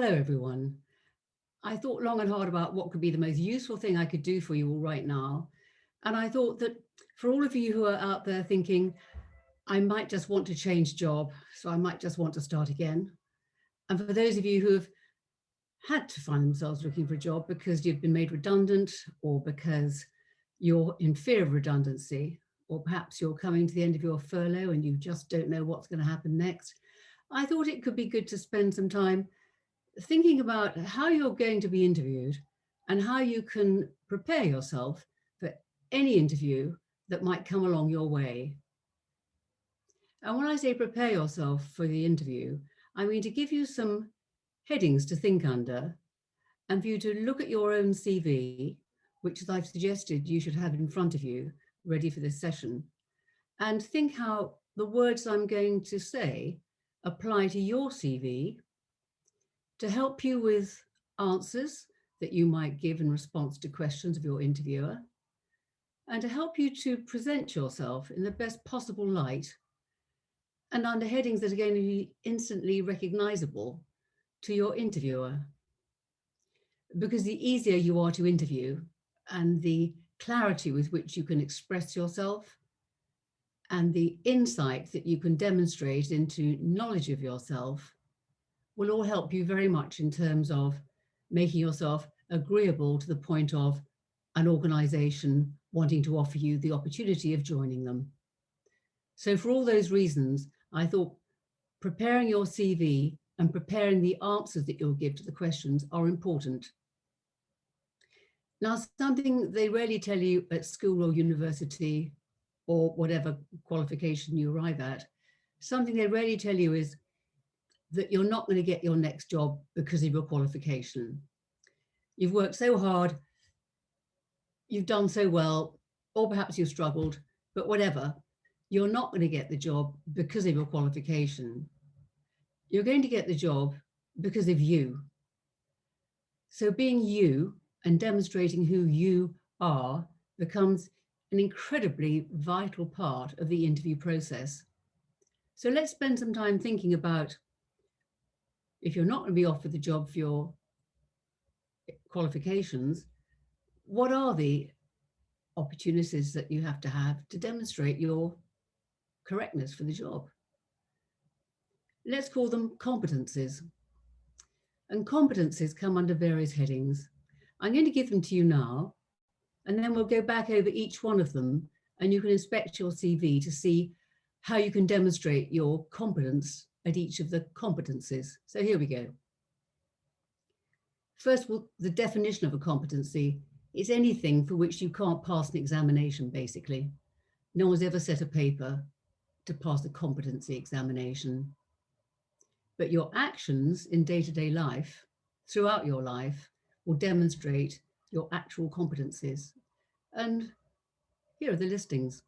Hello, everyone. I thought long and hard about what could be the most useful thing I could do for you all right now. And I thought that for all of you who are out there thinking, I might just want to change job, so I might just want to start again. And for those of you who have had to find themselves looking for a job because you've been made redundant or because you're in fear of redundancy, or perhaps you're coming to the end of your furlough and you just don't know what's going to happen next, I thought it could be good to spend some time thinking about how you're going to be interviewed and how you can prepare yourself for any interview that might come along your way. And when I say prepare yourself for the interview, I mean to give you some headings to think under and for you to look at your own CV, which as I've suggested you should have in front of you ready for this session, and think how the words I'm going to say apply to your CV to help you with answers that you might give in response to questions of your interviewer, and to help you to present yourself in the best possible light and under headings that are going to be instantly recognizable to your interviewer. Because the easier you are to interview and the clarity with which you can express yourself and the insight that you can demonstrate into knowledge of yourself will all help you very much in terms of making yourself agreeable to the point of an organization wanting to offer you the opportunity of joining them. So for all those reasons, I thought preparing your CV and preparing the answers that you'll give to the questions are important. Now, something they rarely tell you at school or university or whatever qualification you arrive at, something they rarely tell you is that you're not going to get your next job because of your qualification. You've worked so hard, you've done so well, or perhaps you've struggled, but whatever, you're not going to get the job because of your qualification. You're going to get the job because of you. So being you and demonstrating who you are becomes an incredibly vital part of the interview process. So let's spend some time thinking about, if you're not going to be offered the job for your qualifications, what are the opportunities that you have to demonstrate your correctness for the job? Let's call them competencies. And competencies come under various headings. I'm going to give them to you now, and then we'll go back over each one of them, and you can inspect your CV to see how you can demonstrate your competence at each of the competencies. So here we go. First of all, the definition of a competency is anything for which you can't pass an examination, basically. No one's ever set a paper to pass a competency examination. But your actions in day-to-day life, throughout your life, will demonstrate your actual competencies. And here are the listings.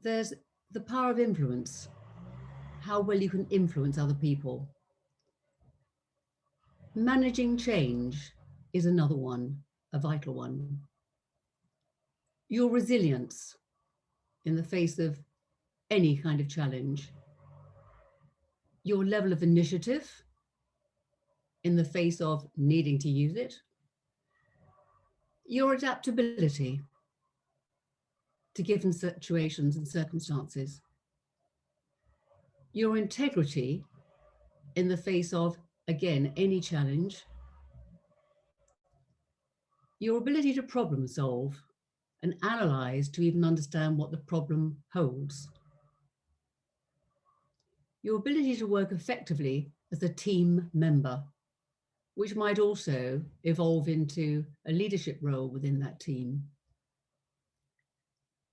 There's the power of influence, how well you can influence other people. Managing change is another one, a vital one. Your resilience in the face of any kind of challenge. Your level of initiative in the face of needing to use it. Your adaptability to given situations and circumstances. Your integrity in the face of, again, any challenge. Your ability to problem solve and analyze to even understand what the problem holds. Your ability to work effectively as a team member, which might also evolve into a leadership role within that team.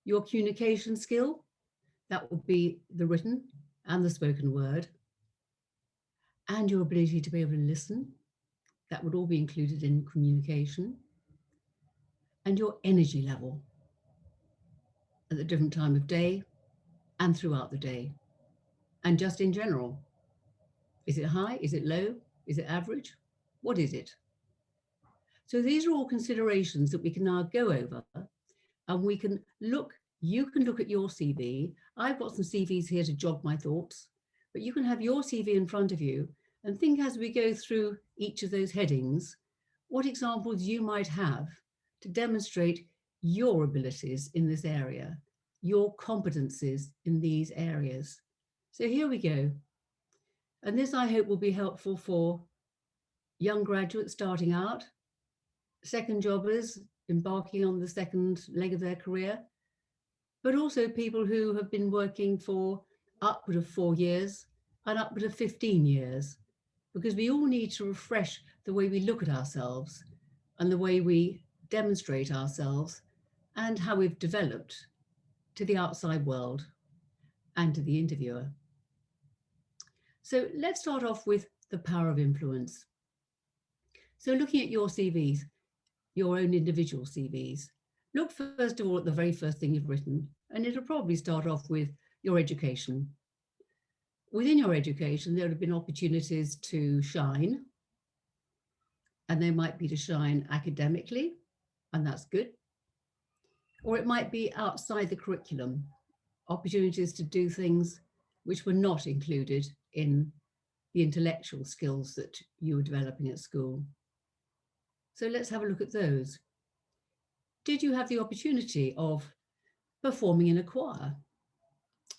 Your communication skill, that would be the written and the spoken word. And your ability to be able to listen, that would all be included in communication. And your energy level at the different time of day and throughout the day. And just in general. Is it high? Is it low? Is it average? What is it? So these are all considerations that we can now go over, and we can look, you can look at your CV. I've got some CVs here to jog my thoughts, but you can have your CV in front of you And think as we go through each of those headings, what examples you might have to demonstrate your abilities in this area, your competencies in these areas. So here we go. And this, I hope, will be helpful for young graduates starting out, second jobbers embarking on the second leg of their career, but also people who have been working for upward of 4 years and upward of 15 years, because we all need to refresh the way we look at ourselves and the way we demonstrate ourselves and how we've developed to the outside world and to the interviewer. So let's start off with the power of influence. So looking at your CVs, your own individual CVs, look first of all at the very first thing you've written, and it'll probably start off with your education. Within your education, there have been opportunities to shine, and they might be to shine academically, and that's good. Or it might be outside the curriculum, opportunities to do things which were not included in the intellectual skills that you were developing at school. So let's have a look at those. Did you have the opportunity of performing in a choir?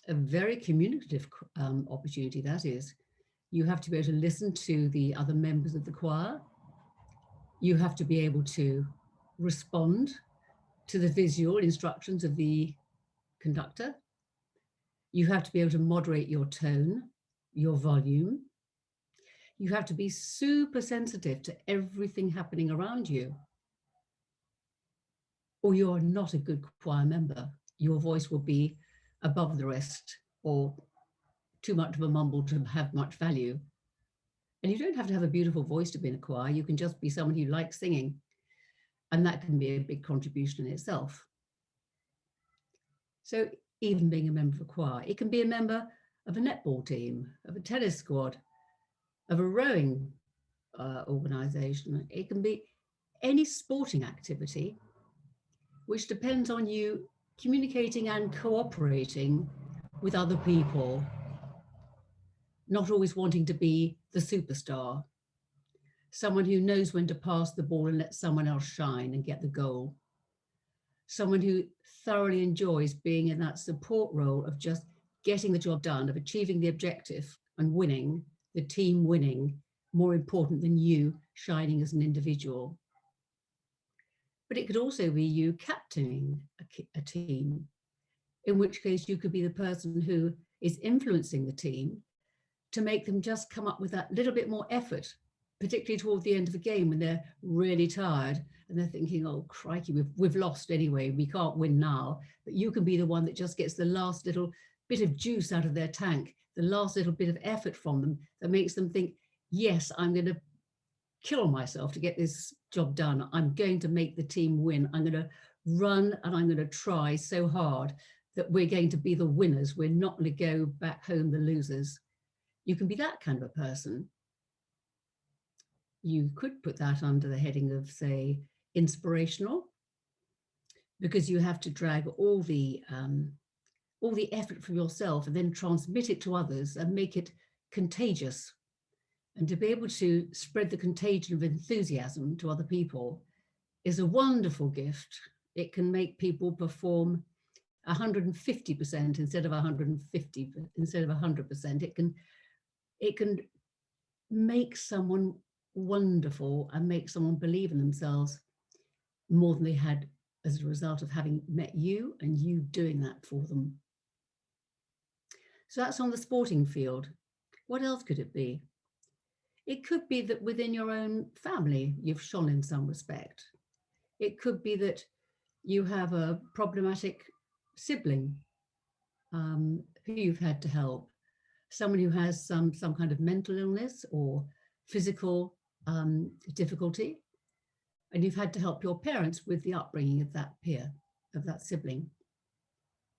A very communicative opportunity, that is. You have to be able to listen to the other members of the choir. You have to be able to respond to the visual instructions of the conductor. You have to be able to moderate your tone, your volume. You have to be super sensitive to everything happening around you, or you are not a good choir member. Your voice will be above the rest or too much of a mumble to have much value. And you don't have to have a beautiful voice to be in a choir. You can just be someone who likes singing. And that can be a big contribution in itself. So even being a member of a choir, it can be a member of a netball team, of a tennis squad, of a rowing organization. It can be any sporting activity, which depends on you communicating and cooperating with other people, not always wanting to be the superstar, someone who knows when to pass the ball and let someone else shine and get the goal, someone who thoroughly enjoys being in that support role of just getting the job done, of achieving the objective and winning, the team winning, more important than you shining as an individual. But it could also be you captaining a team, in which case you could be the person who is influencing the team to make them just come up with that little bit more effort, particularly toward the end of the game when they're really tired and they're thinking, oh, crikey, we've lost anyway, we can't win now. But you can be the one that just gets the last little bit of juice out of their tank, the last little bit of effort from them that makes them think, yes, I'm going to kill myself to get this job done. I'm going to make the team win. I'm going to run and I'm going to try so hard that we're going to be the winners. We're not going to go back home the losers. You can be that kind of a person. You could put that under the heading of, say, inspirational, because you have to drag all the effort from yourself and then transmit it to others and make it contagious. And to be able to spread the contagion of enthusiasm to other people is a wonderful gift. It can make people perform 150% instead of 150, instead of 100%. It can make someone wonderful and make someone believe in themselves more than they had as a result of having met you and you doing that for them. So that's on the sporting field. What else could it be? It could be that within your own family, you've shone in some respect. It could be that you have a problematic sibling who you've had to help, someone who has some kind of mental illness or physical difficulty, and you've had to help your parents with the upbringing of that peer, of that sibling.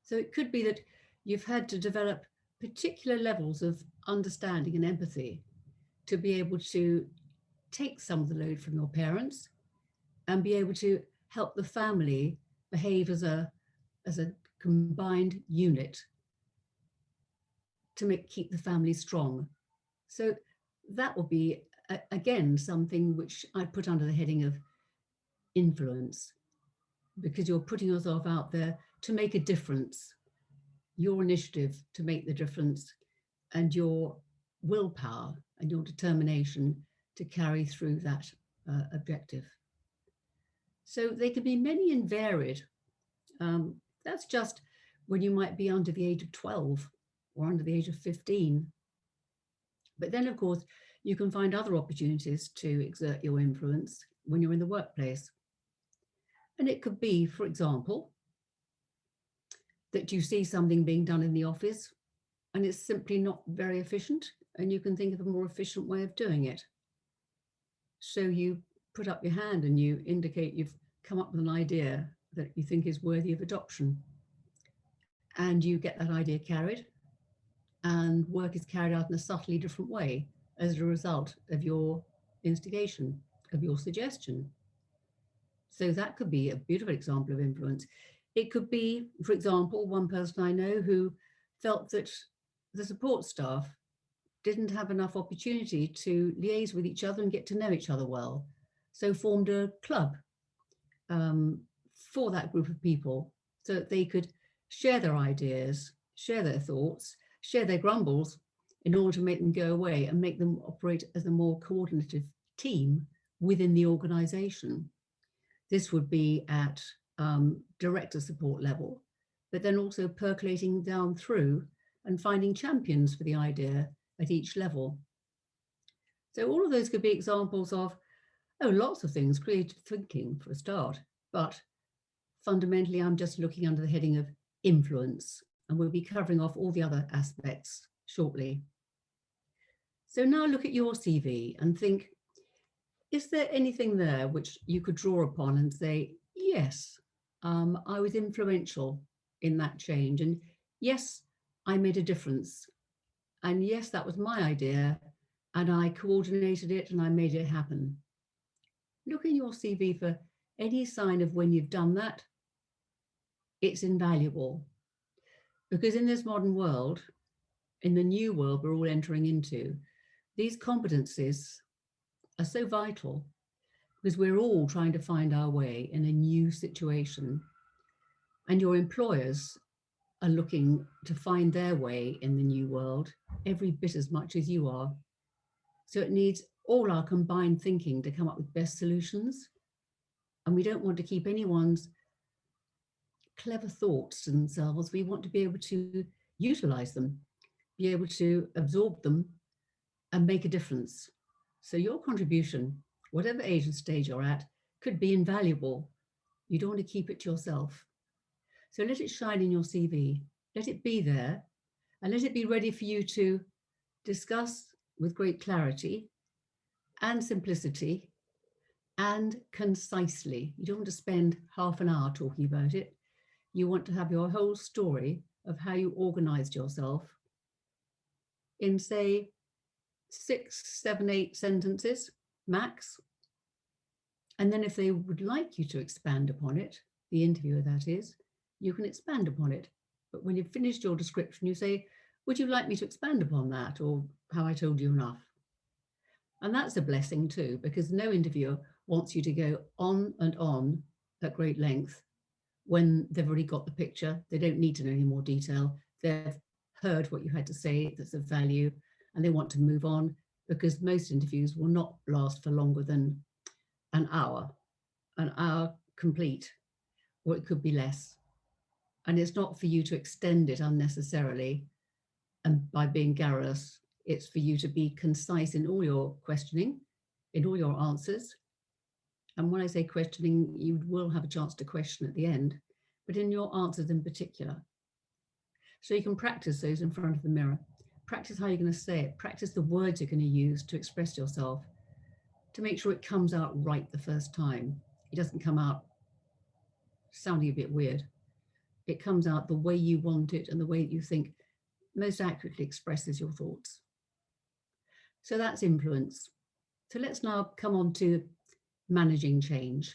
So it could be that you've had to develop particular levels of understanding and empathy to be able to take some of the load from your parents and be able to help the family behave as a combined unit to keep the family strong. So that will be, again, something which I put under the heading of influence, because you're putting yourself out there to make a difference, your initiative to make the difference, and your willpower and your determination to carry through that objective. So they can be many and varied. That's just when you might be under the age of 12 or under the age of 15. But then, of course, you can find other opportunities to exert your influence when you're in the workplace. And it could be, for example, that you see something being done in the office and it's simply not very efficient, and you can think of a more efficient way of doing it. So you put up your hand and you indicate you've come up with an idea that you think is worthy of adoption. And you get that idea carried, and work is carried out in a subtly different way as a result of your instigation, of your suggestion. So that could be a beautiful example of influence. It could be, for example, one person I know who felt that the support staff didn't have enough opportunity to liaise with each other and get to know each other well. So formed a club for that group of people so that they could share their ideas, share their thoughts, share their grumbles in order to make them go away and make them operate as a more coordinative team within the organization. This would be at director support level, but then also percolating down through and finding champions for the idea at each level. So all of those could be examples of, lots of things, creative thinking for a start, but fundamentally I'm just looking under the heading of influence, and we'll be covering off all the other aspects shortly. So now look at your CV and think, is there anything there which you could draw upon and say, yes, I was influential in that change, and yes, I made a difference, and yes, that was my idea, and I coordinated it and I made it happen. Look in your CV for any sign of when you've done that. It's invaluable, because in this modern world, in the new world we're all entering into, these competencies are so vital, because we're all trying to find our way in a new situation, and your employers are looking to find their way in the new world every bit as much as you are. So it needs all our combined thinking to come up with best solutions. And we don't want to keep anyone's clever thoughts to themselves. We want to be able to utilize them, be able to absorb them and make a difference. So your contribution, whatever age and stage you're at, could be invaluable. You don't want to keep it to yourself. So let it shine in your CV, let it be there, and let it be ready for you to discuss with great clarity and simplicity and concisely. You don't want to spend half an hour talking about it. You want to have your whole story of how you organized yourself in, say, 6, 7, 8 sentences max. And then if they would like you to expand upon it, the interviewer that is, you can expand upon it. But when you've finished your description, you say, would you like me to expand upon that, or have I told you enough? And that's a blessing too, because no interviewer wants you to go on and on at great length when they've already got the picture. They don't need to know any more detail. They've heard what you had to say that's of value, and they want to move on, because most interviews will not last for longer than an hour complete, or it could be less. And it's not for you to extend it unnecessarily and by being garrulous. It's for you to be concise in all your questioning, in all your answers. And when I say questioning, you will have a chance to question at the end, but in your answers in particular. So you can practice those in front of the mirror. Practice how you're going to say it. Practice the words you're going to use to express yourself, to make sure it comes out right the first time. It doesn't come out sounding a bit weird. It comes out the way you want it and the way that you think most accurately expresses your thoughts. So that's influence. So let's now come on to managing change.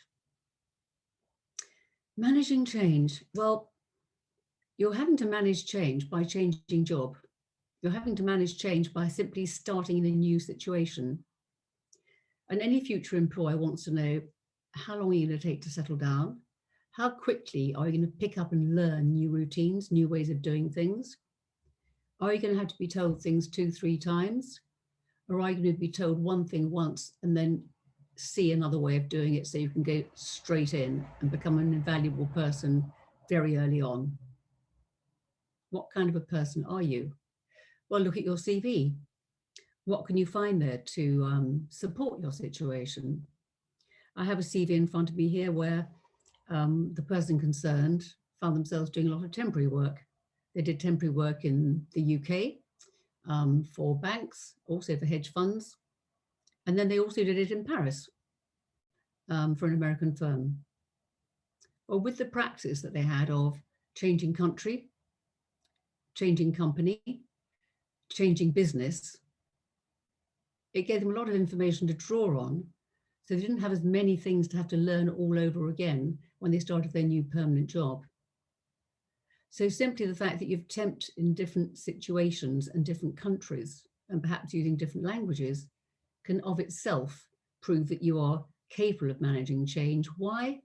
Managing change. Well, you're having to manage change by changing job. You're having to manage change by simply starting in a new situation. And any future employer wants to know, how long are you going to take to settle down? How quickly are you going to pick up and learn new routines, new ways of doing things? Are you going to have to be told things 2-3 times? Or are you going to be told one thing once and then see another way of doing it so you can go straight in and become an invaluable person very early on? What kind of a person are you? Well, look at your CV. What can you find there to support your situation? I have a CV in front of me here where the person concerned found themselves doing a lot of temporary work. They did temporary work in the UK for banks, also for hedge funds. And then they also did it in Paris for an American firm. Well, with the practice that they had of changing country, changing company, changing business, it gave them a lot of information to draw on. So they didn't have as many things to have to learn all over again when they started their new permanent job. So simply the fact that you've temped in different situations and different countries, and perhaps using different languages, can of itself prove that you are capable of managing change. Why?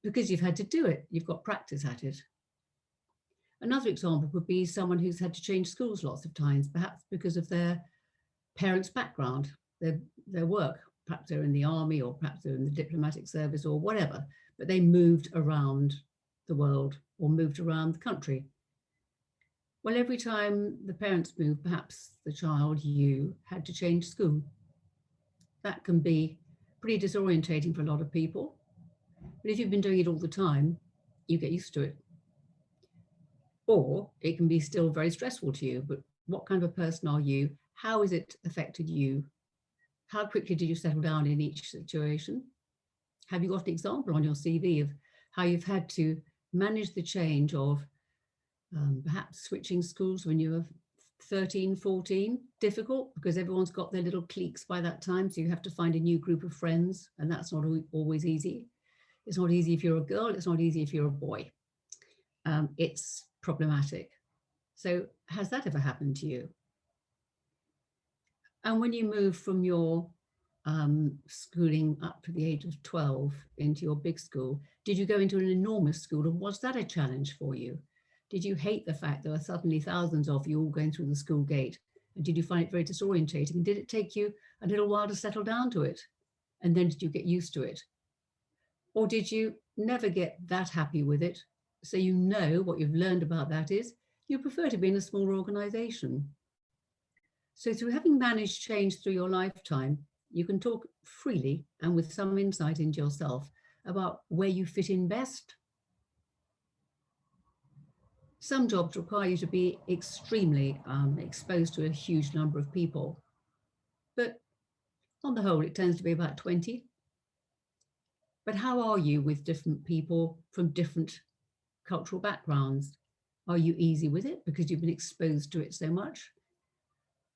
Because you've had to do it. You've got practice at it. Another example would be someone who's had to change schools lots of times, perhaps because of their parents' background, their work. Perhaps they're in the army, or perhaps they're in the diplomatic service, or whatever, but they moved around the world or moved around the country. Well, every time the parents moved, perhaps the child, you, had to change school. That can be pretty disorientating for a lot of people. But if you've been doing it all the time, you get used to it. Or it can be still very stressful to you, but what kind of a person are you? How has it affected you? How quickly did you settle down in each situation? Have you got an example on your CV of how you've had to manage the change of perhaps switching schools when you were 13, 14? Difficult because everyone's got their little cliques by that time. So you have to find a new group of friends, and that's not always easy. It's not easy if you're a girl. It's not easy if you're a boy. It's problematic. So has that ever happened to you? And when you move from your schooling up to the age of 12 into your big school, did you go into an enormous school, and was that a challenge for you? Did you hate the fact there were suddenly thousands of you all going through the school gate? And did you find it very disorientating? And did it take you a little while to settle down to it? And then did you get used to it? Or did you never get that happy with it? So you know what you've learned about that is you prefer to be in a smaller organization. So through having managed change through your lifetime, you can talk freely and with some insight into yourself about where you fit in best. Some jobs require you to be extremely exposed to a huge number of people, but on the whole, it tends to be about 20. But how are you with different people from different cultural backgrounds? Are you easy with it because you've been exposed to it so much?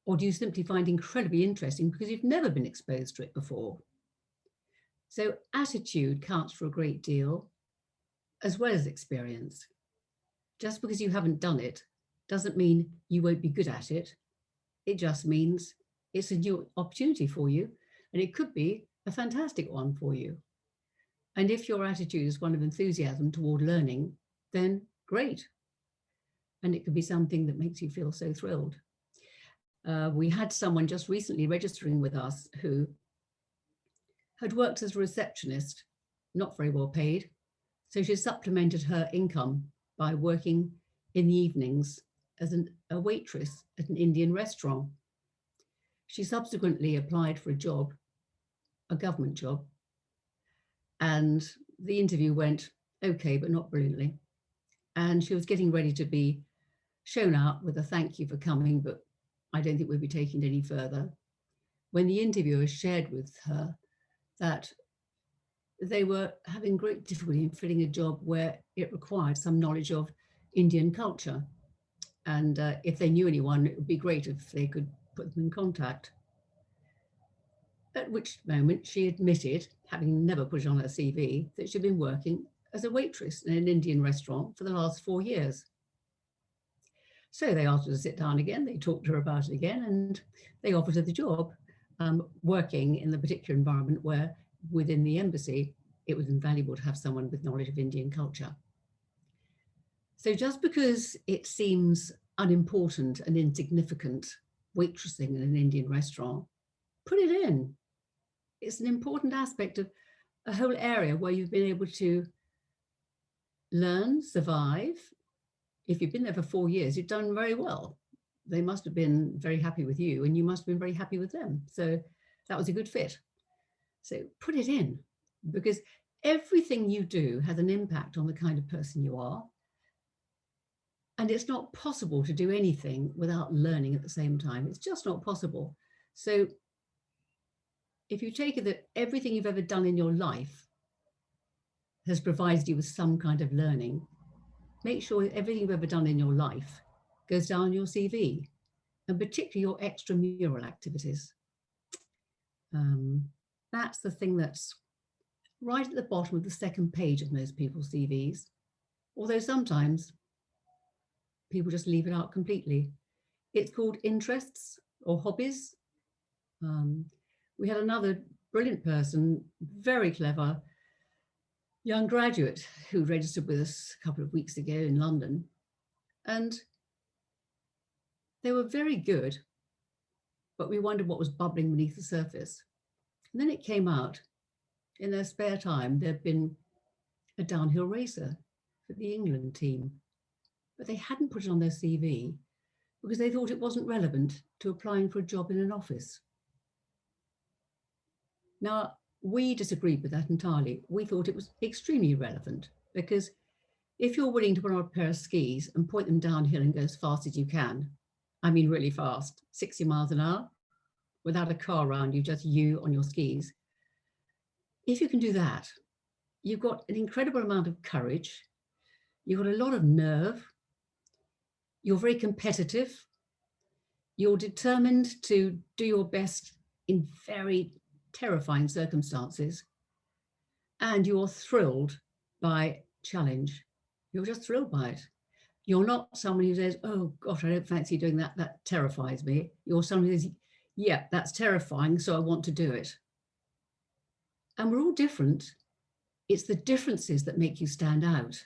Or do you simply find incredibly interesting because you've never been exposed to it before? So attitude counts for a great deal, as well as experience. Just because you haven't done it doesn't mean you won't be good at it. It just means it's a new opportunity for you, and it could be a fantastic one for you. And if your attitude is one of enthusiasm toward learning, then great. And it could be something that makes you feel so thrilled. We had someone just recently registering with us who had worked as a receptionist, not very well paid. So she supplemented her income by working in the evenings as a waitress at an Indian restaurant. She subsequently applied for a job, a government job, and the interview went okay, but not brilliantly. And she was getting ready to be shown out with a thank you for coming, but I don't think we'll be taking it any further, when the interviewer shared with her that they were having great difficulty in filling a job where it required some knowledge of Indian culture. And if they knew anyone, it would be great if they could put them in contact. At which moment she admitted, having never put it on her CV, that she'd been working as a waitress in an Indian restaurant for the last 4 years. So they asked her to sit down again, they talked to her about it again, and they offered her the job, working in the particular environment where within the embassy, it was invaluable to have someone with knowledge of Indian culture. So just because it seems unimportant and insignificant waitressing in an Indian restaurant, put it in. It's an important aspect of a whole area where you've been able to learn, survive. If you've been there for 4 years, you've done very well. They must have been very happy with you and you must have been very happy with them. So that was a good fit. So put it in, because everything you do has an impact on the kind of person you are. And it's not possible to do anything without learning at the same time. It's just not possible. So if you take it that everything you've ever done in your life has provided you with some kind of learning, make sure everything you've ever done in your life goes down your CV, and particularly your extramural activities. That's the thing that's right at the bottom of the second page of most people's CVs, although sometimes people just leave it out completely. It's called interests or hobbies. We had another brilliant person, very clever young graduate who registered with us a couple of weeks ago in London, and they were very good, but we wondered what was bubbling beneath the surface. And then it came out in their spare time, there'd been a downhill racer for the England team, but they hadn't put it on their CV because they thought it wasn't relevant to applying for a job in an office. Now, we disagreed with that entirely. We thought it was extremely relevant, because if you're willing to put on a pair of skis and point them downhill and go as fast as you can, I mean really fast, 60 miles an hour, without a car around you, just you on your skis. If you can do that, you've got an incredible amount of courage, you've got a lot of nerve, you're very competitive, you're determined to do your best in very terrifying circumstances, and you're thrilled by challenge. You're just thrilled by it. You're not somebody who says, oh gosh, I don't fancy doing that, that terrifies me. You're somebody who says, yeah, that's terrifying, so I want to do it. And we're all different. It's the differences that make you stand out.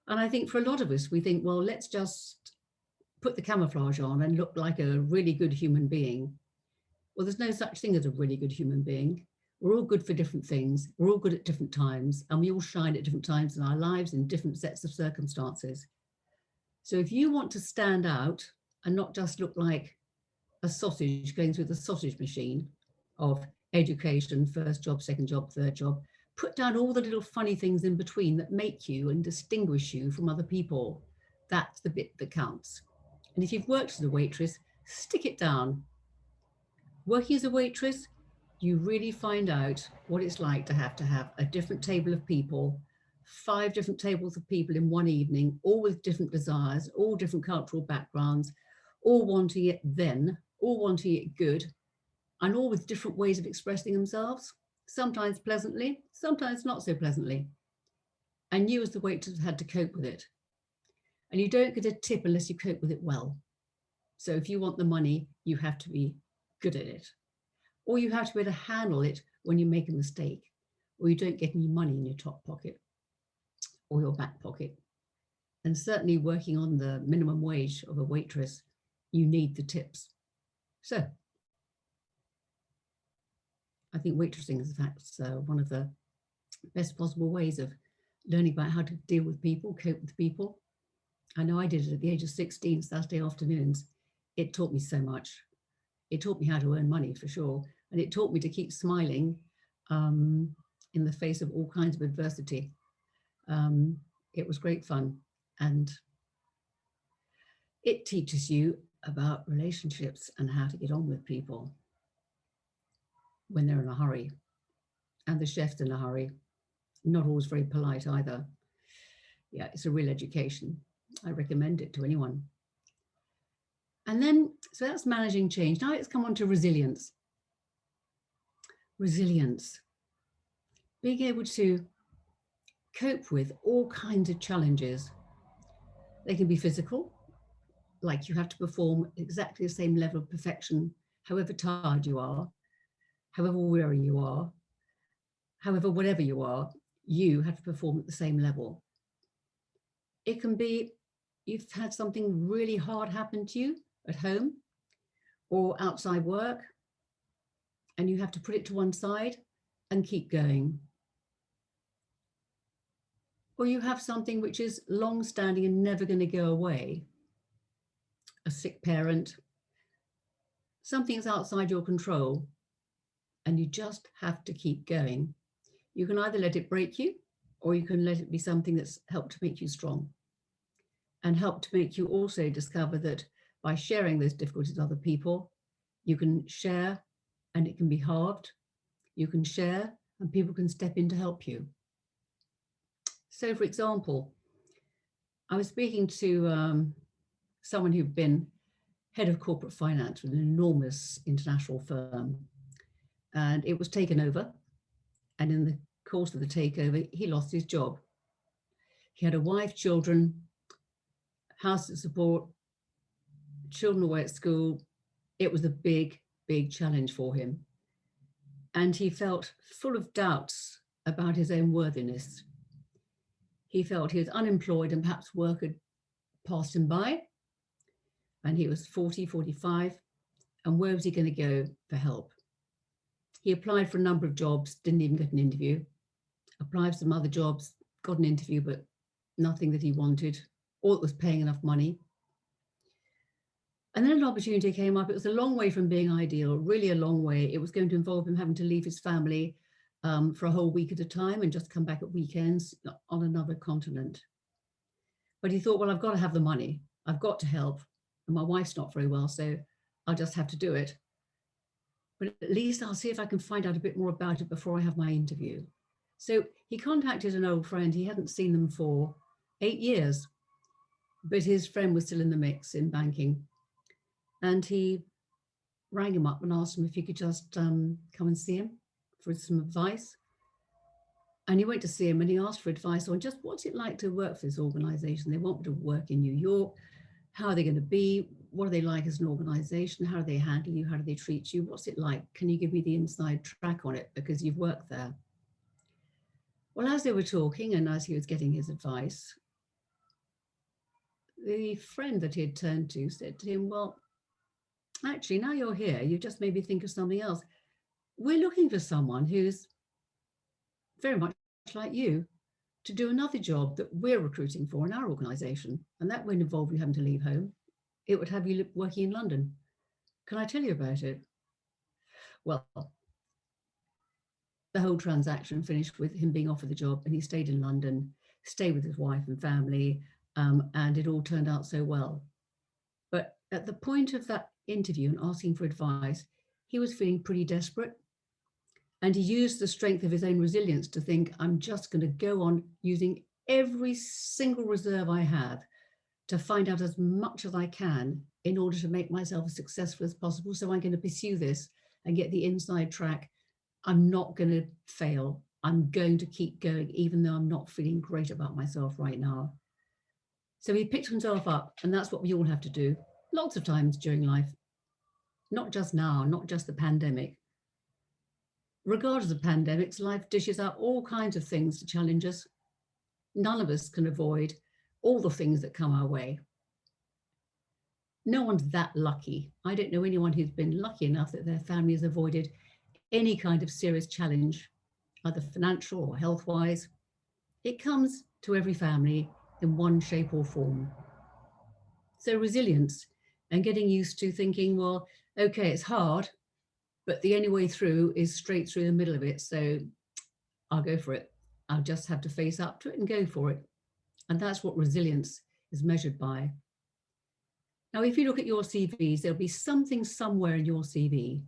And I think for a lot of us, we think, well, let's just put the camouflage on and look like a really good human being. Well, there's no such thing as a really good human being. We're all good for different things. We're all good at different times, and we all shine at different times in our lives in different sets of circumstances. So if you want to stand out and not just look like a sausage going through the sausage machine of education, first job, second job, third job, put down all the little funny things in between that make you and distinguish you from other people. That's the bit that counts. And if you've worked as a waitress, stick it down. Working as a waitress, you really find out what it's like to have a different table of people, 5 different tables of people in one evening, all with different desires, all different cultural backgrounds, all wanting it then, all wanting it good, and all with different ways of expressing themselves, sometimes pleasantly, sometimes not so pleasantly. And you as the waitress had to cope with it. And you don't get a tip unless you cope with it well. So if you want the money, you have to be good at it. Or you have to be able to handle it when you make a mistake, or you don't get any money in your top pocket or your back pocket. And certainly working on the minimum wage of a waitress, you need the tips. So I think waitressing is in fact one of the best possible ways of learning about how to deal with people, cope with people. I know I did it at the age of 16, Saturday afternoons. It taught me so much. It taught me how to earn money for sure. And it taught me to keep smiling in the face of all kinds of adversity. It was great fun. And it teaches you about relationships and how to get on with people when they're in a hurry. And the chef's in a hurry, not always very polite either. Yeah, it's a real education. I recommend it to anyone. And then, so that's managing change. Now let's come on to resilience. Resilience. Being able to cope with all kinds of challenges. They can be physical, like you have to perform exactly the same level of perfection, however tired you are, however weary you are, however, whatever you have to perform at the same level. It can be you've had something really hard happen to you at home or outside work, and you have to put it to one side and keep going. Or you have something which is long standing and never going to go away. A sick parent, something that's outside your control, and you just have to keep going. You can either let it break you, or you can let it be something that's helped to make you strong and help to make you also discover that by sharing those difficulties with other people, you can share and it can be halved. You can share and people can step in to help you. So, for example, I was speaking to someone who'd been head of corporate finance with an enormous international firm, and it was taken over. And in the course of the takeover, he lost his job. He had a wife, children, house to support, children away at school. It was a big, big challenge for him. And he felt full of doubts about his own worthiness. He felt he was unemployed and perhaps work had passed him by. And he was 40, 45. And where was he going to go for help? He applied for a number of jobs, didn't even get an interview. Applied for some other jobs, got an interview, but nothing that he wanted, or that was paying enough money. And then an opportunity came up. It was a long way from being ideal, really a long way. It was going to involve him having to leave his family for a whole week at a time and just come back at weekends on another continent. But he thought, well, I've got to have the money. I've got to help. And my wife's not very well, so I'll just have to do it. But at least I'll see if I can find out a bit more about it before I have my interview. So he contacted an old friend. He hadn't seen them for 8 years, but his friend was still in the mix in banking. And he rang him up and asked him if he could just come and see him for some advice. And he went to see him and he asked for advice on just what's it like to work for this organization. They want me to work in New York. How are they going to be? What are they like as an organization? How do they handle you? How do they treat you? What's it like? Can you give me the inside track on it because you've worked there? Well, as they were talking and as he was getting his advice, the friend that he had turned to said to him, well, actually, now you're here, you just made me think of something else. We're looking for someone who's very much like you to do another job that we're recruiting for in our organization. And that won't involve you having to leave home. It would have you working in London. Can I tell you about it? Well, the whole transaction finished with him being offered the job and he stayed in London, stayed with his wife and family, and it all turned out so well. But at the point of that interview and asking for advice, he was feeling pretty desperate. And he used the strength of his own resilience to think, I'm just going to go on using every single reserve I have to find out as much as I can in order to make myself as successful as possible. So I'm going to pursue this and get the inside track. I'm not going to fail. I'm going to keep going, even though I'm not feeling great about myself right now. So he picked himself up, and that's what we all have to do lots of times during life. Not just now, not just the pandemic. Regardless of pandemics, life dishes out all kinds of things to challenge us. None of us can avoid all the things that come our way. No one's that lucky. I don't know anyone who's been lucky enough that their family has avoided any kind of serious challenge, either financial or health-wise. It comes to every family in one shape or form. So resilience and getting used to thinking, well, okay, it's hard, but the only way through is straight through the middle of it. So I'll go for it. I'll just have to face up to it and go for it. And that's what resilience is measured by. Now, if you look at your CVs, there'll be something somewhere in your CV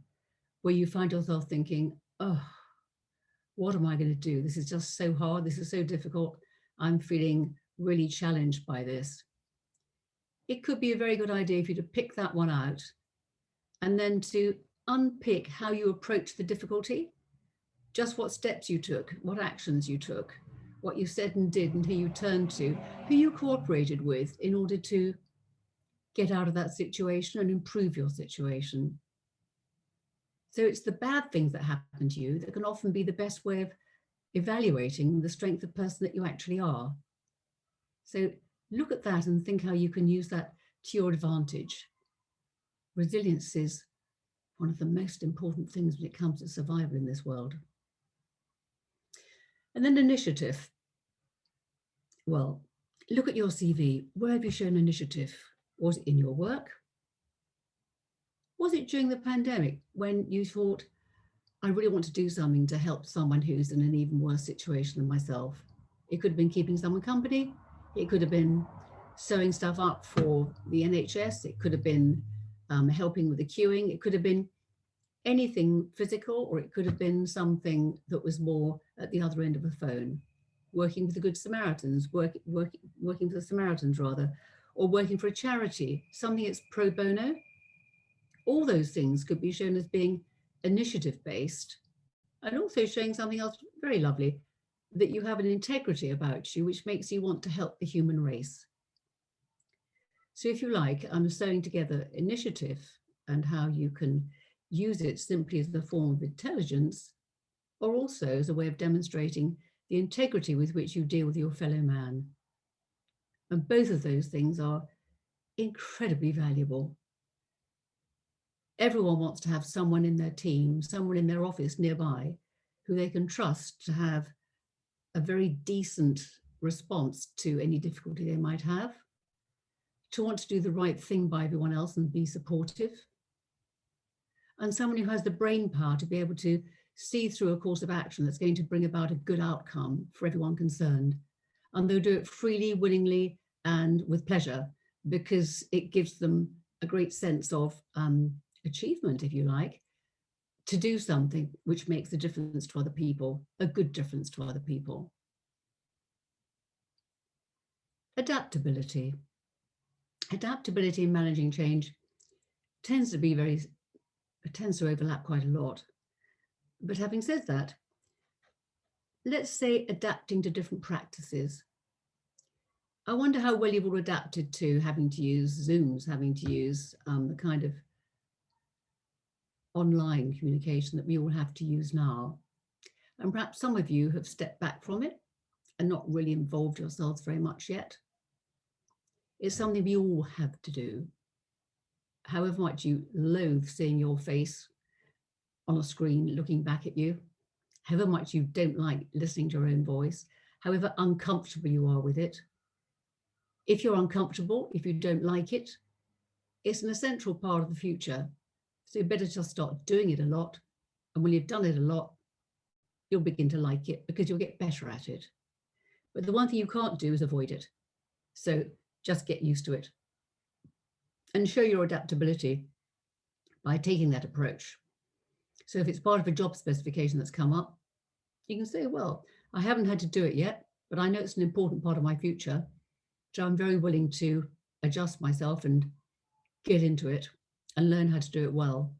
where you find yourself thinking, oh, what am I going to do? This is just so hard. This is so difficult. I'm feeling really challenged by this. It could be a very good idea for you to pick that one out and then to unpick how you approach the difficulty, just what steps you took, what actions you took, what you said and did and who you turned to, who you cooperated with in order to get out of that situation and improve your situation. So it's the bad things that happen to you that can often be the best way of evaluating the strength of person that you actually are. So look at that and think how you can use that to your advantage. Resilience is one of the most important things when it comes to survival in this world. And then initiative. Well, look at your CV. Where have you shown initiative? Was it in your work? Was it during the pandemic when you thought, I really want to do something to help someone who's in an even worse situation than myself? It could have been keeping someone company. It could have been sewing stuff up for the NHS. It could have been helping with the queuing. It could have been anything physical, or it could have been something that was more at the other end of a phone, working with the Good Samaritans, working for the Samaritans rather, or working for a charity, something that's pro bono. All those things could be shown as being initiative-based, and also showing something else very lovely, that you have an integrity about you, which makes you want to help the human race. So if you like, I'm sewing together initiative and how you can use it simply as a form of intelligence, or also as a way of demonstrating the integrity with which you deal with your fellow man. And both of those things are incredibly valuable. Everyone wants to have someone in their team, someone in their office nearby, who they can trust to have a very decent response to any difficulty they might have, to want to do the right thing by everyone else and be supportive, and someone who has the brain power to be able to see through a course of action that's going to bring about a good outcome for everyone concerned. And they'll do it freely, willingly, and with pleasure, because it gives them a great sense of achievement, if you like, to do something which makes a difference to other people, a good difference to other people. Adaptability. Adaptability in managing change tends to overlap quite a lot. But having said that, let's say adapting to different practices. I wonder how well you've all adapted to having to use Zooms, having to use the kind of online communication that we all have to use now. And perhaps some of you have stepped back from it and not really involved yourselves very much yet. It's something we all have to do. However much you loathe seeing your face on a screen looking back at you, however much you don't like listening to your own voice, however uncomfortable you are with it. If you're uncomfortable, if you don't like it, it's an essential part of the future. So you better just start doing it a lot. And when you've done it a lot, you'll begin to like it because you'll get better at it. But the one thing you can't do is avoid it. So just get used to it and show your adaptability by taking that approach. So if it's part of a job specification that's come up, you can say, well, I haven't had to do it yet, but I know it's an important part of my future. So I'm very willing to adjust myself and get into it and learn how to do it well.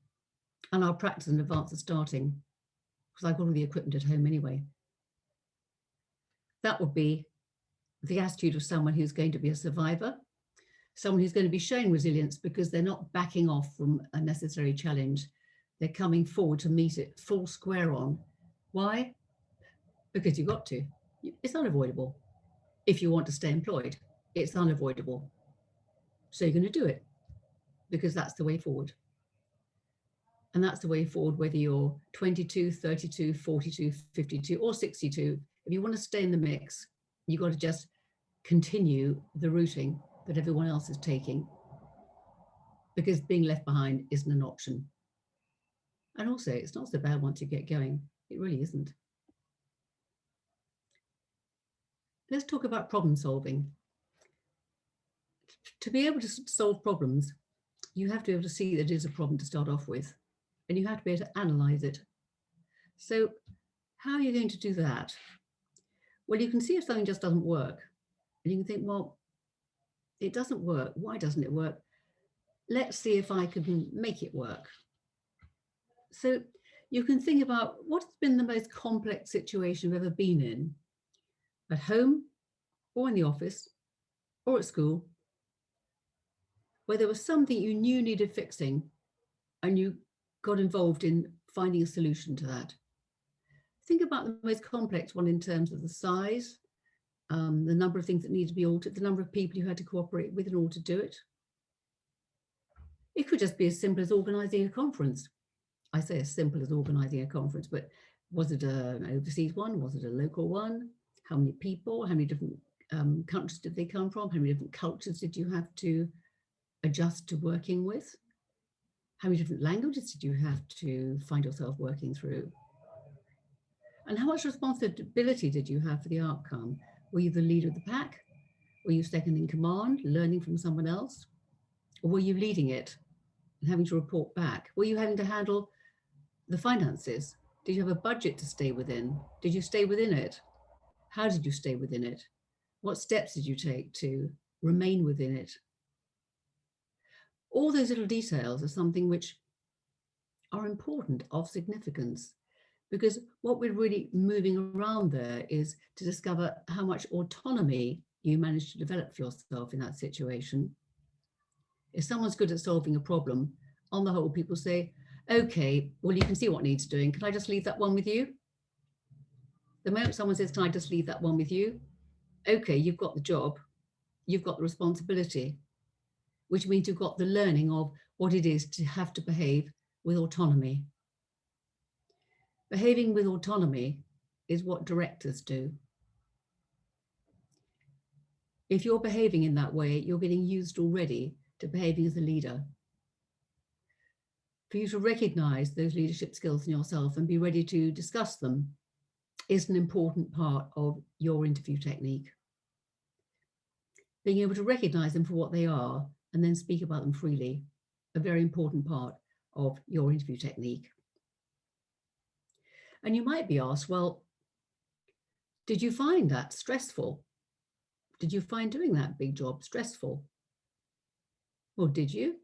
And I'll practice in advance of starting because I've got all the equipment at home anyway. That would be the attitude of someone who's going to be a survivor, someone who's going to be showing resilience because they're not backing off from a necessary challenge. They're coming forward to meet it full square on. Why? Because you've got to. It's unavoidable. If you want to stay employed, it's unavoidable. So you're going to do it because that's the way forward. And that's the way forward, whether you're 22, 32, 42, 52, or 62. If you want to stay in the mix, you've got to just continue the routing that everyone else is taking, because being left behind isn't an option. And also, it's not so bad once you get going. It really isn't. Let's talk about problem solving. To be able to solve problems, you have to be able to see that it is a problem to start off with, and you have to be able to analyze it. So how are you going to do that? Well, you can see if something just doesn't work, and you can think, well, it doesn't work. Why doesn't it work? Let's see if I can make it work. So you can think about what's been the most complex situation you've ever been in, at home, or in the office, or at school, where there was something you knew needed fixing and you got involved in finding a solution to that. Think about the most complex one in terms of the size, the number of things that need to be altered, the number of people you had to cooperate with in order to do it. It could just be as simple as organising a conference. I say as simple as organising a conference, but was it an overseas one? Was it a local one? How many people? How many different countries did they come from? How many different cultures did you have to adjust to working with? How many different languages did you have to find yourself working through? And how much responsibility did you have for the outcome? Were you the leader of the pack? Were you second in command, learning from someone else? Or were you leading it and having to report back? Were you having to handle the finances? Did you have a budget to stay within? Did you stay within it? How did you stay within it? What steps did you take to remain within it? All those little details are something which are important, of significance, because what we're really moving around there is to discover how much autonomy you manage to develop for yourself in that situation. If someone's good at solving a problem, on the whole, people say, okay, well, you can see what needs doing. Can I just leave that one with you? The moment someone says, can I just leave that one with you? Okay, you've got the job, you've got the responsibility, which means you've got the learning of what it is to have to behave with autonomy. Behaving with autonomy is what directors do. If you're behaving in that way, you're getting used already to behaving as a leader. For you to recognize those leadership skills in yourself and be ready to discuss them is an important part of your interview technique. Being able to recognize them for what they are and then speak about them freely, a very important part of your interview technique. And you might be asked, well, did you find that stressful? Did you find doing that big job stressful? Well, did you?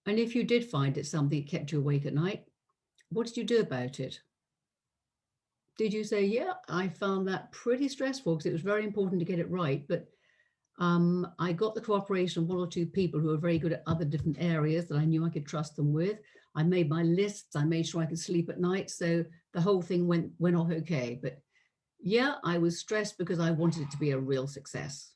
And if you did find it something that kept you awake at night, what did you do about it? Did you say, yeah, I found that pretty stressful because it was very important to get it right, but I got the cooperation of one or two people who were very good at other different areas that I knew I could trust them with. I made my lists, I made sure I could sleep at night, so the whole thing went off okay. But yeah, I was stressed because I wanted it to be a real success.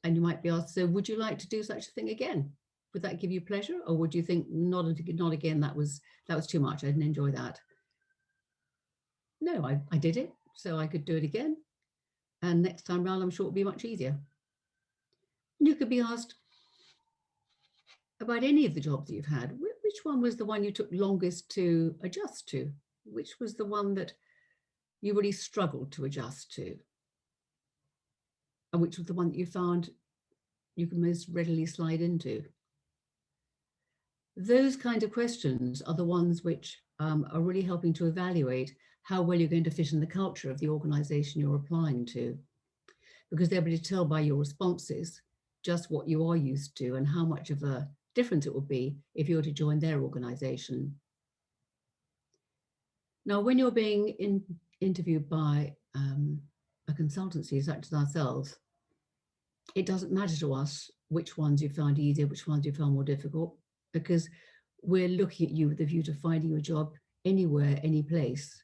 And you might be asked, so would you like to do such a thing again? Would that give you pleasure? Or would you think, not again, that was too much, I didn't enjoy that? No, I did it, so I could do it again. And next time round, I'm sure it'll be much easier. And you could be asked about any of the jobs that you've had, which one was the one you took longest to adjust to? Which was the one that you really struggled to adjust to? And which was the one that you found you can most readily slide into? Those kind of questions are the ones which are really helping to evaluate how well you're going to fit in the culture of the organization you're applying to, because they'll be able to tell by your responses just what you are used to and how much of a difference it will be if you were to join their organization. Now, when you're being interviewed by a consultancy such as ourselves, it doesn't matter to us which ones you found easier, which ones you found more difficult, because we're looking at you with a view to finding you a job anywhere, any place.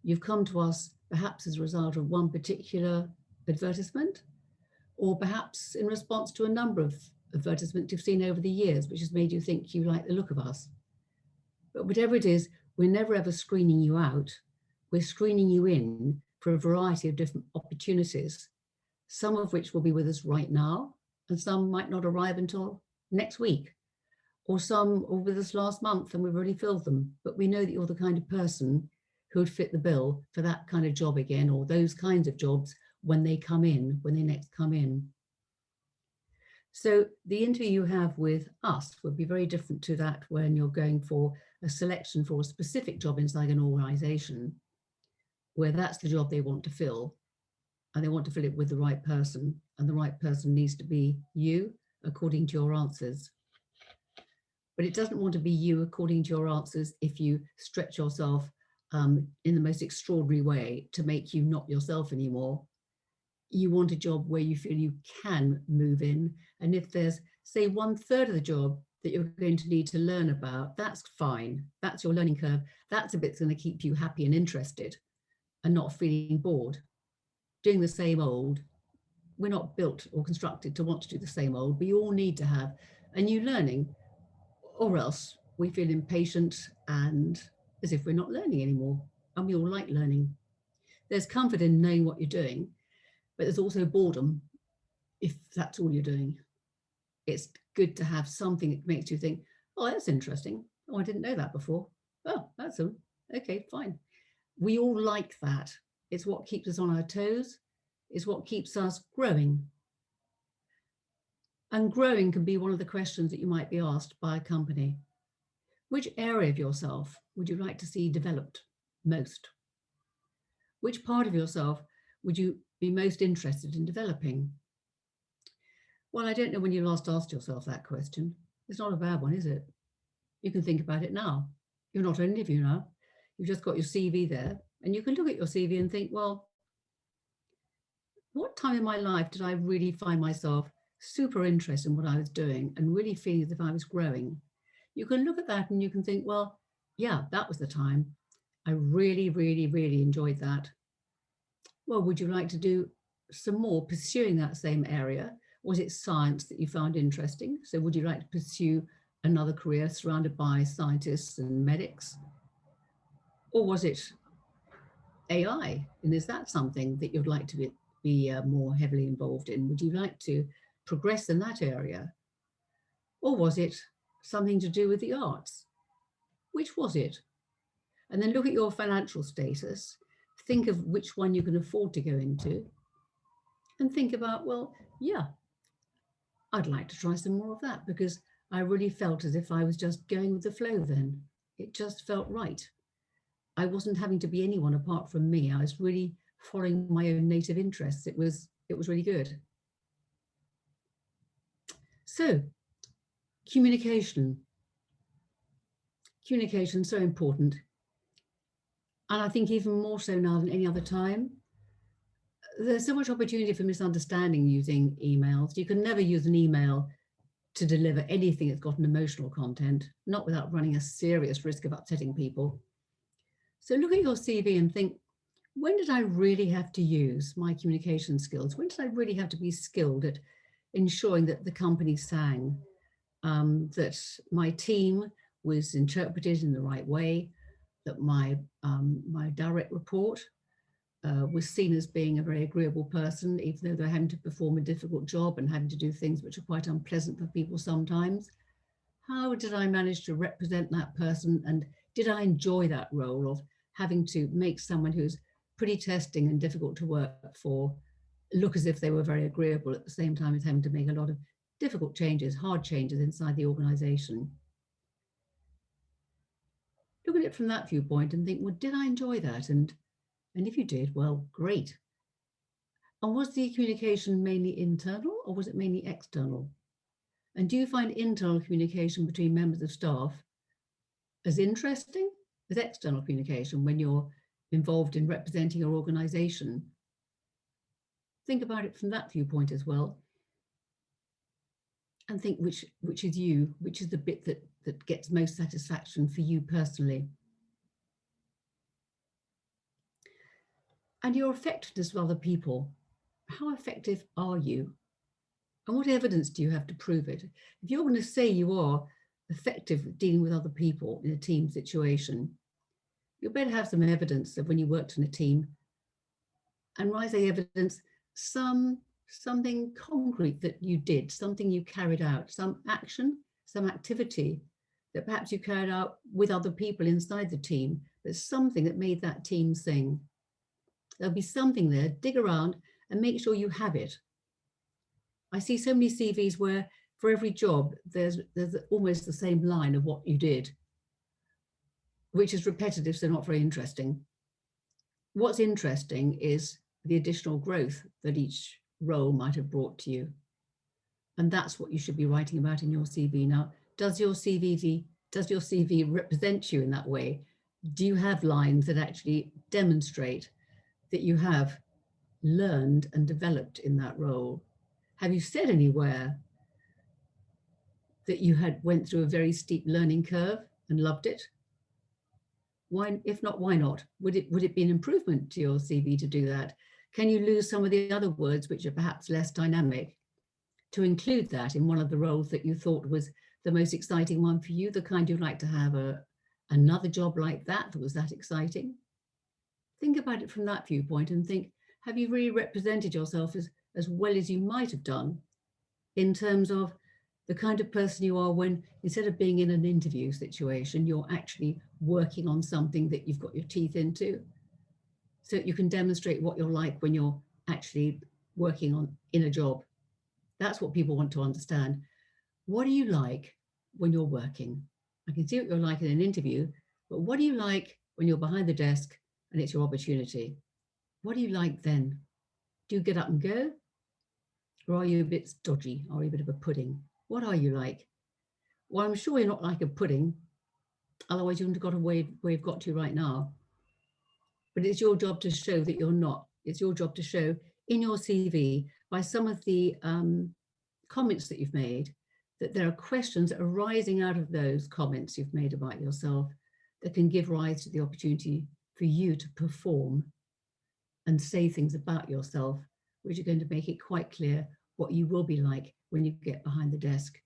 You've come to us perhaps as a result of one particular advertisement, or perhaps in response to a number of advertisements you've seen over the years, which has made you think you like the look of us. But whatever it is, we're never ever screening you out. We're screening you in for a variety of different opportunities, some of which will be with us right now, and some might not arrive until next week, or some were with us last month and we've already filled them. But we know that you're the kind of person who would fit the bill for that kind of job again, or those kinds of jobs when they come in, when they next come in. So the interview you have with us would be very different to that when you're going for a selection for a specific job inside an organization, where that's the job they want to fill, and they want to fill it with the right person, and the right person needs to be you according to your answers. But it doesn't want to be you according to your answers if you stretch yourself in the most extraordinary way to make you not yourself anymore. you want a job where you feel you can move in. And if there's, say, 1/3 of the job that you're going to need to learn about, that's fine. That's your learning curve. That's a bit that's going to keep you happy and interested and not feeling bored. Doing the same old, we're not built or constructed to want to do the same old. We all need to have a new learning, or else we feel impatient and as if we're not learning anymore. And we all like learning. There's comfort in knowing what you're doing, but there's also boredom if that's all you're doing. It's good to have something that makes you think, oh, that's interesting. Oh, I didn't know that before. Oh, that's all. Okay, fine. We all like that. It's what keeps us on our toes. It's what keeps us growing. And growing can be one of the questions that you might be asked by a company. Which area of yourself would you like to see developed most? Which part of yourself would you be most interested in developing? Well, I don't know when you last asked yourself that question. It's not a bad one, is it? You can think about it now. You're not an interview now. You've just got your CV there, and you can look at your CV and think, well, what time in my life did I really find myself super interested in what I was doing and really feeling as if I was growing? You can look at that and you can think, well, yeah, that was the time. I really, really, really enjoyed that. Well, would you like to do some more pursuing that same area? Was it science that you found interesting? So would you like to pursue another career surrounded by scientists and medics? Or was it AI? And is that something that you'd like to be more heavily involved in? Would you like to progress in that area? Or was it something to do with the arts? Which was it? And then look at your financial status. Think of which one you can afford to go into. And think about, well, yeah, I'd like to try some more of that because I really felt as if I was just going with the flow then. It just felt right. I wasn't having to be anyone apart from me. I was really following my own native interests. It was really good. So, communication. Communication is so important. And I think even more so now than any other time. There's so much opportunity for misunderstanding using emails. You can never use an email to deliver anything that's got an emotional content, not without running a serious risk of upsetting people. So look at your CV and think, when did I really have to use my communication skills? When did I really have to be skilled at ensuring that the company sang, that my team was interpreted in the right way, that my direct report was seen as being a very agreeable person, even though they're having to perform a difficult job and having to do things which are quite unpleasant for people sometimes? How did I manage to represent that person? And did I enjoy that role of having to make someone who's pretty testing and difficult to work for look as if they were very agreeable at the same time as having to make a lot of difficult changes, hard changes inside the organization? Look at it from that viewpoint and think, well, did I enjoy that? And if you did, well, great. And was the communication mainly internal or was it mainly external? And do you find internal communication between members of staff as interesting as external communication when you're involved in representing your organization? Think about it from that viewpoint as well. And think which is you, which is the bit that gets most satisfaction for you personally. And your effectiveness with other people. How effective are you? And what evidence do you have to prove it? If you're going to say you are effective at dealing with other people in a team situation, you better have some evidence of when you worked in a team. And when I say evidence, something concrete that you did, something you carried out, some action, some activity that perhaps you carried out with other people inside the team. There's something that made that team sing. There'll be something there. Dig around and make sure you have it. I see so many CVs where for every job, there's almost the same line of what you did, which is repetitive, so not very interesting. What's interesting is the additional growth that each role might have brought to you. And that's what you should be writing about in your CV. Now, does your CV represent you in that way? Do you have lines that actually demonstrate that you have learned and developed in that role? Have you said anywhere that you had went through a very steep learning curve and loved it? Why, if not, why not? Would it be an improvement to your CV to do that? Can you lose some of the other words which are perhaps less dynamic to include that in one of the roles that you thought was the most exciting one for you, the kind you'd like to have another job like that was that exciting? Think about it from that viewpoint and think, have you really represented yourself as well as you might have done in terms of the kind of person you are when, instead of being in an interview situation, you're actually working on something that you've got your teeth into, so that you can demonstrate what you're like when you're actually working on in a job. That's what people want to understand. What do you like when you're working? I can see what you're like in an interview, but what do you like when you're behind the desk and it's your opportunity? What do you like then? Do you get up and go? Or are you a bit stodgy? Are you a bit of a pudding? What are you like? Well, I'm sure you're not like a pudding. Otherwise, you wouldn't have got where you've got to right now. But it's your job to show that you're not. It's your job to show in your CV by some of the comments that you've made that there are questions arising out of those comments you've made about yourself that can give rise to the opportunity for you to perform and say things about yourself, which are going to make it quite clear what you will be like when you get behind the desk,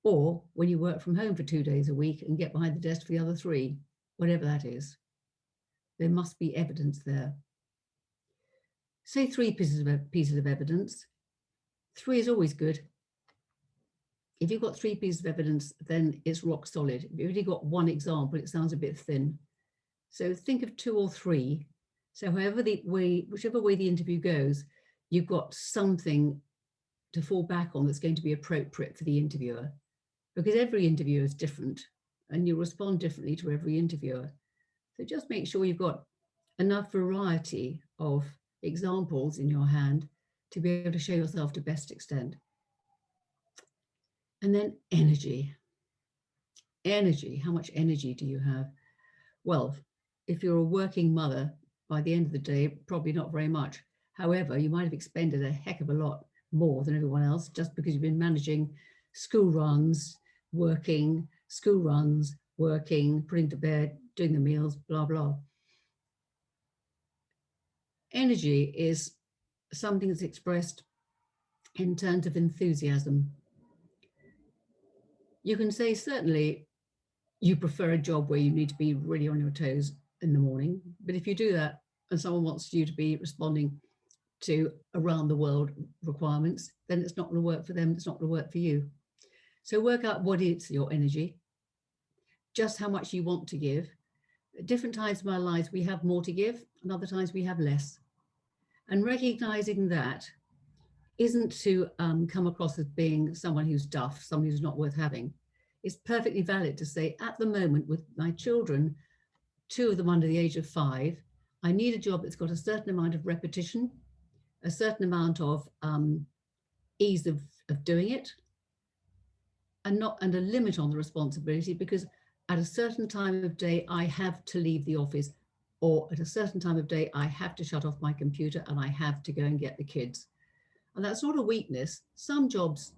or when you work from home for 2 days a week and get behind the desk for the other 3, whatever that is. There must be evidence there. Say 3 pieces of evidence. 3 is always good. If you've got 3 pieces of evidence, then it's rock solid. If you've only got 1 example, it sounds a bit thin. So think of 2 or 3. So whichever way the interview goes, you've got something to fall back on that's going to be appropriate for the interviewer, because every interviewer is different and you respond differently to every interviewer. So just make sure you've got enough variety of examples in your hand to be able to show yourself to best extent. And then energy. Energy, how much energy do you have? Well, if you're a working mother, by the end of the day, probably not very much. However, you might have expended a heck of a lot more than everyone else just because you've been managing school runs, working, putting to bed, doing the meals, blah, blah. Energy is something that's expressed in terms of enthusiasm. You can say certainly you prefer a job where you need to be really on your toes in the morning, but if you do that and someone wants you to be responding to around the world requirements, then it's not going to work for them, it's not going to work for you. So work out what is your energy, just how much you want to give. At different times in our lives, we have more to give, and other times we have less. And recognizing that isn't to come across as being someone who's duff, someone who's not worth having. It's perfectly valid to say, at the moment with my children, 2 of them under the age of 5, I need a job that's got a certain amount of repetition, a certain amount of ease of doing it, and a limit on the responsibility, because at a certain time of day, I have to leave the office, or at a certain time of day, I have to shut off my computer and I have to go and get the kids. And that's not a weakness. Some jobs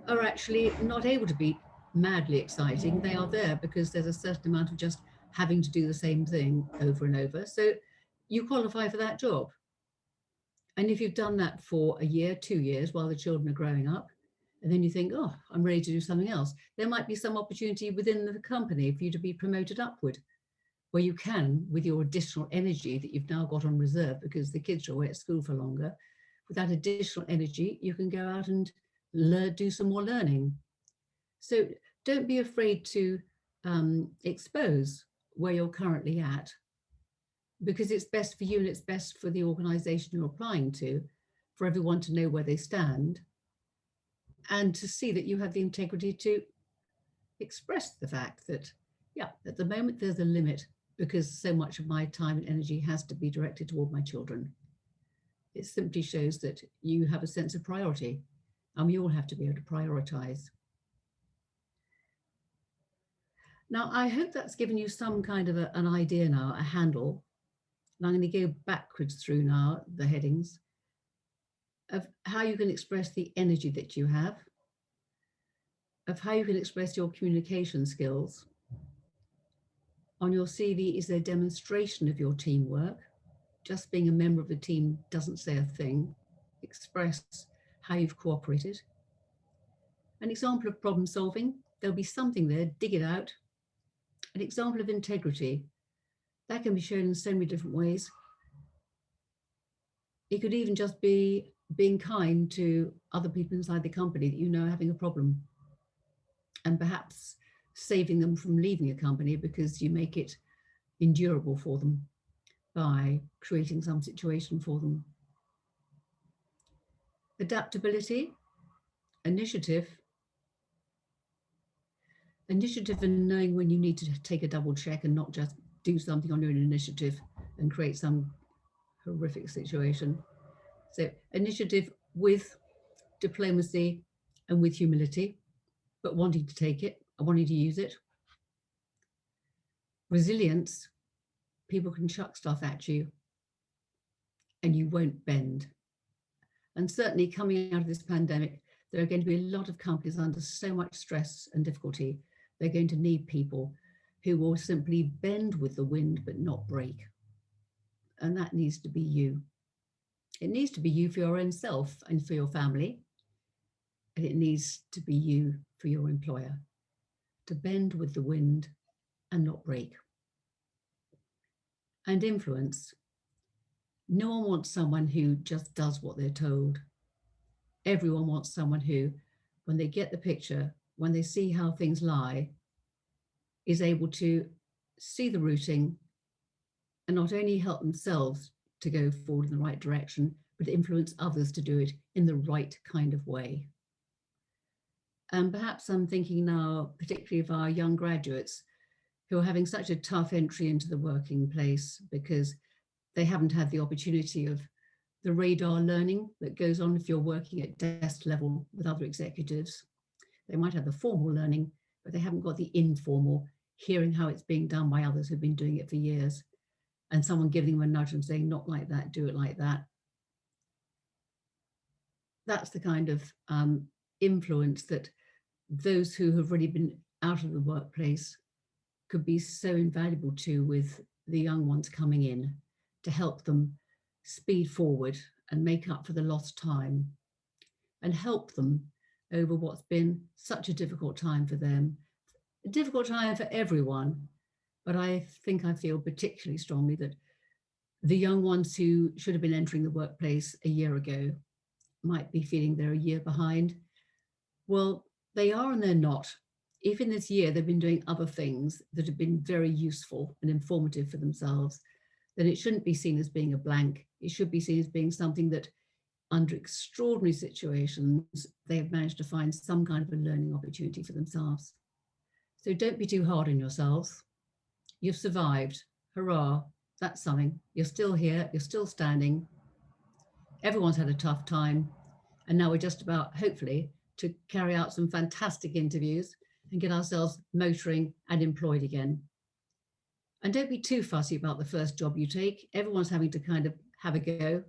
are actually not able to be madly exciting. They are there because there's a certain amount of just having to do the same thing over and over. So you qualify for that job. And if you've done that for a year, 2 years, while the children are growing up, and then you think, oh, I'm ready to do something else, there might be some opportunity within the company for you to be promoted upward, where you can, with your additional energy that you've now got on reserve because the kids are away at school for longer, with that additional energy, you can go out and do some more learning. So don't be afraid to expose where you're currently at, because it's best for you and it's best for the organization you're applying to, for everyone to know where they stand and to see that you have the integrity to express the fact that, yeah, at the moment there's a limit because so much of my time and energy has to be directed toward my children. It simply shows that you have a sense of priority, and we all have to be able to prioritize. Now, I hope that's given you some kind of an idea now, a handle And I'm going to go backwards through now the headings of how you can express the energy that you have, of how you can express your communication skills. On your CV is a demonstration of your teamwork. Just being a member of the team doesn't say a thing. Express how you've cooperated. An example of problem solving, there'll be something there, dig it out. An example of integrity, that can be shown in so many different ways. It could even just be being kind to other people inside the company that you know are having a problem, and perhaps saving them from leaving a company because you make it endurable for them by creating some situation for them. Adaptability, initiative and knowing when you need to take a double check and not just do something on your own initiative and create some horrific situation. So initiative with diplomacy and with humility, but wanting to take it and wanting to use it. Resilience, people can chuck stuff at you and you won't bend. And certainly coming out of this pandemic, there are going to be a lot of companies under so much stress and difficulty. They're going to need people who will simply bend with the wind but not break. And that needs to be you. It needs to be you for your own self and for your family. And it needs to be you for your employer, to bend with the wind and not break. And influence. No one wants someone who just does what they're told. Everyone wants someone who, when they get the picture, when they see how things lie, is able to see the routing and not only help themselves to go forward in the right direction, but influence others to do it in the right kind of way. And perhaps I'm thinking now, particularly of our young graduates who are having such a tough entry into the working place because they haven't had the opportunity of the radar learning that goes on if you're working at desk level with other executives. They might have the formal learning, but they haven't got the informal, hearing how it's being done by others who've been doing it for years, and someone giving them a nudge and saying, not like that, do it like that. That's the kind of influence that those who have really been out of the workplace could be so invaluable to with the young ones coming in to help them speed forward and make up for the lost time and help them over what's been such a difficult time for them, a difficult time for everyone. But I feel particularly strongly that the young ones who should have been entering the workplace a year ago might be feeling they're a year behind. Well, they are and they're not. If in this year they've been doing other things that have been very useful and informative for themselves, then it shouldn't be seen as being a blank. It should be seen as being something that under extraordinary situations, they have managed to find some kind of a learning opportunity for themselves. So don't be too hard on yourselves. You've survived. Hurrah. That's something. You're still here. You're still standing. Everyone's had a tough time. And now we're just about, hopefully, to carry out some fantastic interviews and get ourselves motoring and employed again. And don't be too fussy about the first job you take. Everyone's having to kind of have a go.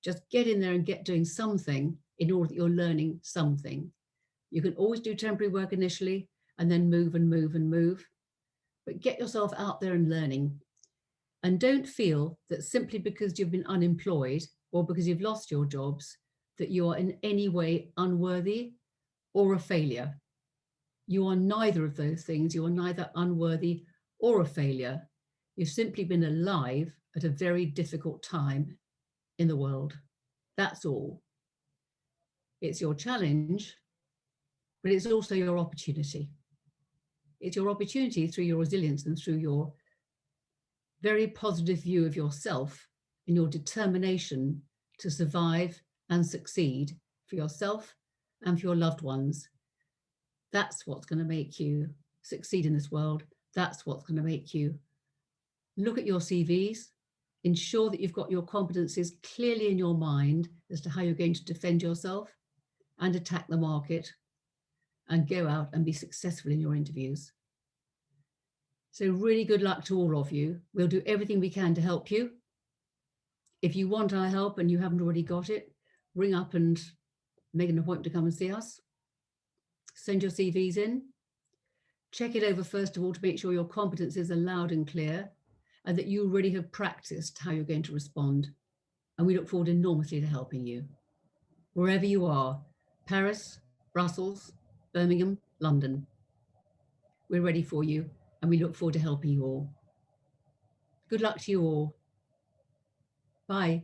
Just get in there and get doing something in order that you're learning something. You can always do temporary work initially and then move and move and move. But get yourself out there and learning. And don't feel that simply because you've been unemployed or because you've lost your jobs, that you are in any way unworthy or a failure. You are neither of those things. You are neither unworthy or a failure. You've simply been alive at a very difficult time in the world. That's all. It's your challenge, but it's also your opportunity. It's your opportunity through your resilience and through your very positive view of yourself and your determination to survive and succeed for yourself and for your loved ones. That's what's going to make you succeed in this world. That's what's going to make you look at your CVs, ensure that you've got your competencies clearly in your mind as to how you're going to defend yourself and attack the market and go out and be successful in your interviews. So really good luck to all of you. We'll do everything we can to help you. If you want our help and you haven't already got it, ring up and make an appointment to come and see us. Send your CVs in. Check it over first of all to make sure your competencies are loud and clear and that you already have practiced how you're going to respond. And we look forward enormously to helping you. Wherever you are, Paris, Brussels, Birmingham, London, we're ready for you and we look forward to helping you all. Good luck to you all. Bye.